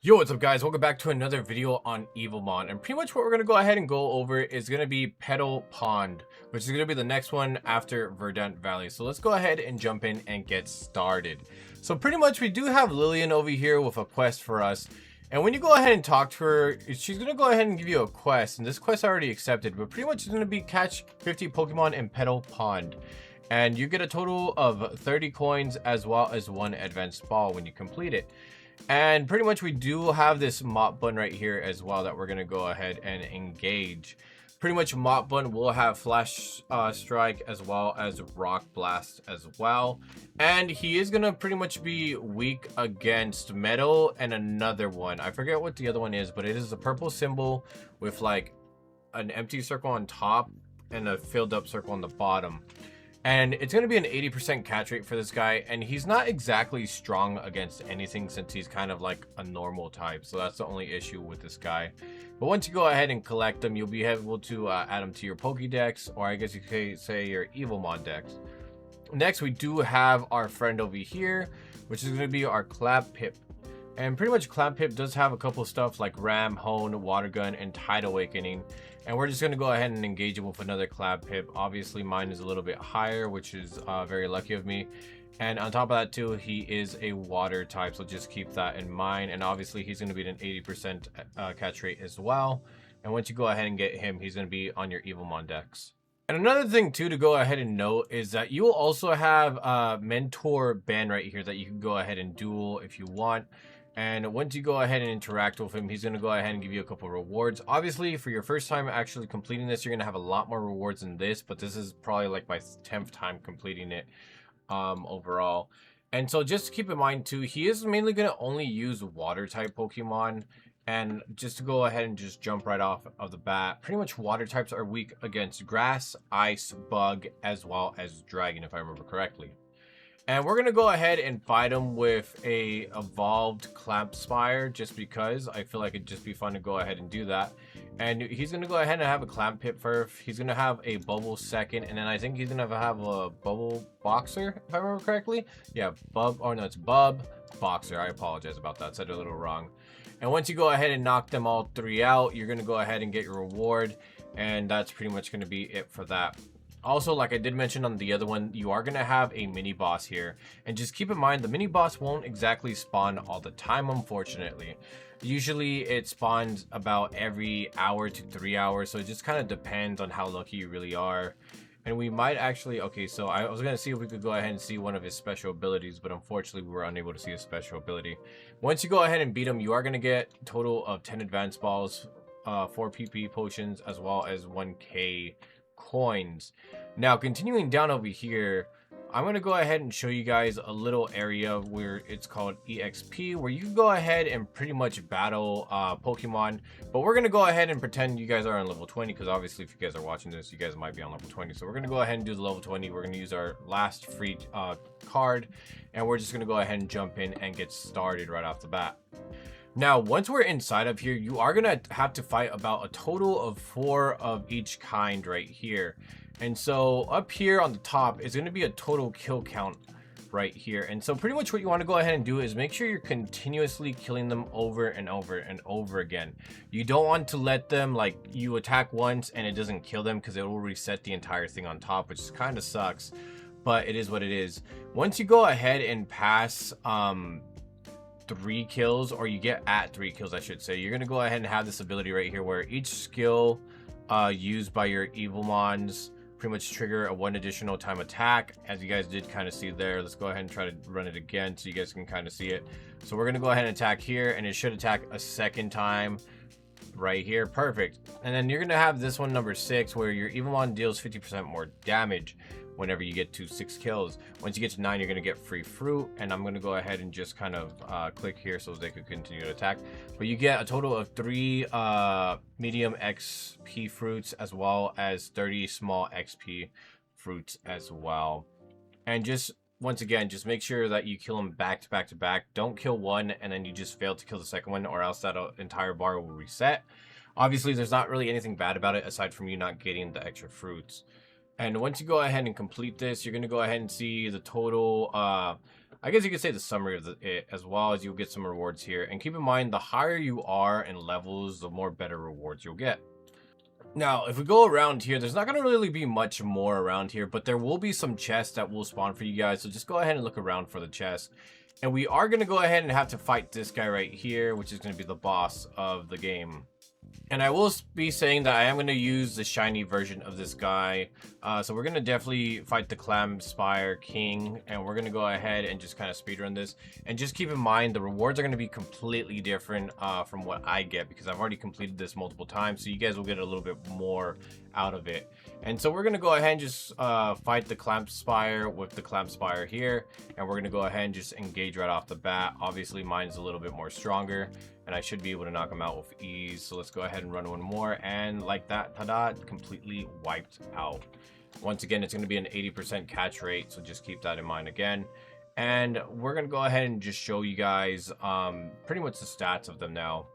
Yo, what's up guys? Welcome back to another video on Evomon. And pretty much what we're going to go ahead and go over is going to be Petal Pond, which is going to be the next one after Verdant Valley. So let's go ahead and jump in and get started. So pretty much we do have Lillian over here with a quest for us. And when you go ahead and talk to her, she's going to go ahead and give you a quest. And this quest I already accepted, but pretty much it's going to be catch 50 Pokemon in Petal Pond. And you get a total of 30 coins as well as one advanced ball when you complete it. And pretty much we do have this Mopebun right here as well that we're going to go ahead and engage. Pretty much Mopebun will have Flash Strike as well as Rock Blast as well. And he is going to pretty much be weak against Metal and another one. I forget what the other one is, but it is a purple symbol with like an empty circle on top and a filled up circle on the bottom. And it's going to be an 80% catch rate for this guy. And he's not exactly strong against anything since he's kind of like a normal type. So that's the only issue with this guy. But once you go ahead and collect them, you'll be able to add them to your Pokédex. Or I guess you could say your Evomon Dex. Next, we do have our friend over here, which is going to be our Clampip. And pretty much Clampip does have a couple stuff like Ram, Hone, Water Gun, and Tide Awakening. And we're just going to go ahead and engage it with another Clampip. Obviously, mine is a little bit higher, which is very lucky of me. And on top of that, too, he is a water type. So just keep that in mind. And obviously, he's going to be at an 80% catch rate as well. And once you go ahead and get him, he's going to be on your Evomon Dex. And another thing, too, to go ahead and note is that you will also have a Mentor band right here that you can go ahead and duel if you want. And once you go ahead and interact with him, he's going to go ahead and give you a couple rewards. Obviously, for your first time actually completing this, you're going to have a lot more rewards than this. But this is probably like my 10th time completing it overall. And so just keep in mind, too, he is mainly going to only use water-type Pokemon. And just to go ahead and just jump right off of the bat, pretty much water types are weak against grass, ice, bug, as well as dragon, if I remember correctly. And we're going to go ahead and fight him with a evolved Clampspire just because I feel like it'd just be fun to go ahead and do that. And he's going to go ahead and have a Clampip first. He's going to have a Bubble second. And then I think he's going to have a Bubble Boxer, if I remember correctly. Yeah, it's Bub Boxer. I apologize about that. I said it a little wrong. And once you go ahead and knock them all three out, you're going to go ahead and get your reward. And that's pretty much going to be it for that. Also, like I did mention on the other one, you are going to have a mini boss here. And just keep in mind, the mini boss won't exactly spawn all the time, unfortunately. Usually it spawns about every hour to 3 hours. So it just kind of depends on how lucky you really are. And we might actually, okay, so I was going to see if we could go ahead and see one of his special abilities, but unfortunately we were unable to see his special ability. Once you go ahead and beat him, you are going to get a total of 10 advanced balls, 4 PP potions, as well as 1k coins. Now, continuing down over here, I'm going to go ahead and show you guys a little area where it's called EXP, where you can go ahead and pretty much battle Pokemon. But we're going to go ahead and pretend you guys are on level 20, because obviously if you guys are watching this, you guys might be on level 20. So we're going to go ahead and do the level 20. We're going to use our last free card, and we're just going to go ahead and jump in and get started right off the bat. Now, once we're inside of here, you are going to have to fight about a total of 4 of each kind right here. And so up here on the top is going to be a total kill count right here. And so pretty much what you want to go ahead and do is make sure you're continuously killing them over and over and over again. You don't want to let them, like, you attack once and it doesn't kill them, because it will reset the entire thing on top, which kind of sucks, but it is what it is. Once you go ahead and pass 3 kills, or you get at 3 kills, I should say, you're going to go ahead and have this ability right here where each skill used by your Evomons pretty much trigger a 1 additional time attack, as you guys did kind of see there. Let's go ahead and try to run it again so you guys can kind of see it. So we're going to go ahead and attack here, and it should attack a second time right here. Perfect. And then you're going to have this one, number 6, where your Evomon deals 50% more damage whenever you get to 6 kills. Once you get to 9, you're going to get free fruit, and I'm going to go ahead and just kind of click here so they could continue to attack. But you get a total of 3 medium XP fruits, as well as 30 small XP fruits as well. And just once again, just make sure that you kill them back to back to back. Don't kill one and then you just fail to kill the second one, or else that entire bar will reset. Obviously, there's not really anything bad about it aside from you not getting the extra fruits. And once you go ahead and complete this, you're going to go ahead and see the total I guess you could say the summary of it, as well as you'll get some rewards here. And keep in mind, the higher you are in levels, the more better rewards you'll get. Now, if we go around here, there's not going to really be much more around here, but there will be some chests that will spawn for you guys. So just go ahead and look around for the chests. And we are going to go ahead and have to fight this guy right here, which is going to be the boss of the game. And I will be saying that I am going to use the shiny version of this guy. So we're going to definitely fight the Clampip King. And we're going to go ahead and just kind of speedrun this. And just keep in mind, the rewards are going to be completely different from what I get, because I've already completed this multiple times. So you guys will get a little bit more out of it. And so we're going to go ahead and just fight the Clampip with the Clampip here. And we're going to go ahead and just engage right off the bat. Obviously, mine's a little bit more stronger, and I should be able to knock him out with ease. So let's go ahead and run one more. And like that, ta-da, completely wiped out. Once again, it's going to be an 80% catch rate, so just keep that in mind again. And we're going to go ahead and just show you guys pretty much the stats of them now.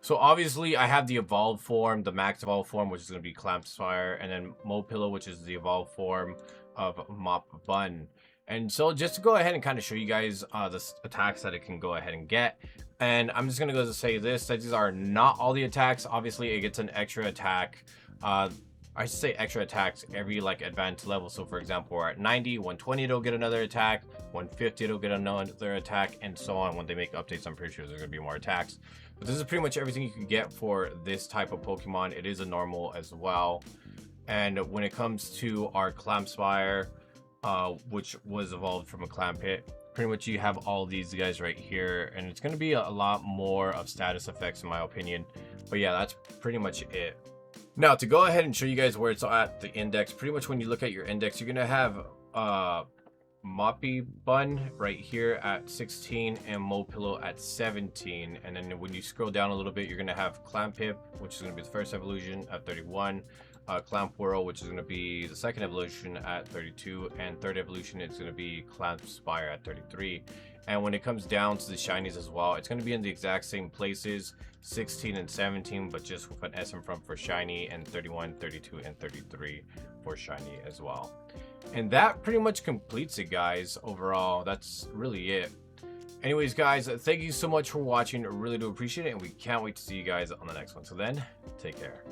So obviously, I have the evolved form, the max evolved form, which is going to be Clampip, and then Mopebun, which is the evolved form of Mopebun. And so just to go ahead and kind of show you guys the attacks that it can go ahead and get. And I'm just going to go to say this, that these are not all the attacks. Obviously, it gets an extra attack. I should say extra attacks every like advanced level. So for example, we're at 90, 120, it'll get another attack, 150, it'll get another attack, and so on. When they make updates, I'm pretty sure there's going to be more attacks. But this is pretty much everything you can get for this type of Pokemon. It is a normal as well. And when it comes to our Clampip, which was evolved from a Clampip, pretty much you have all these guys right here, and it's going to be a lot more of status effects in my opinion. But yeah, that's pretty much it. Now to go ahead and show you guys where it's at the index, pretty much when you look at your index, you're going to have Mopebun right here at 16 and Mopillo at 17. And then when you scroll down a little bit, you're going to have Clampip, which is going to be the first evolution, at 31. Clamp which is going to be the second evolution at 32, and third evolution is going to be Clampip at 33. And when it comes down to the shinies as well, it's going to be in the exact same places, 16 and 17, but just with an S in front for shiny, and 31, 32, and 33 for shiny as well. And that pretty much completes it, guys. Overall, that's really it. Anyways, guys, thank you so much for watching. I really do appreciate it, and we can't wait to see you guys on the next one. So then, take care.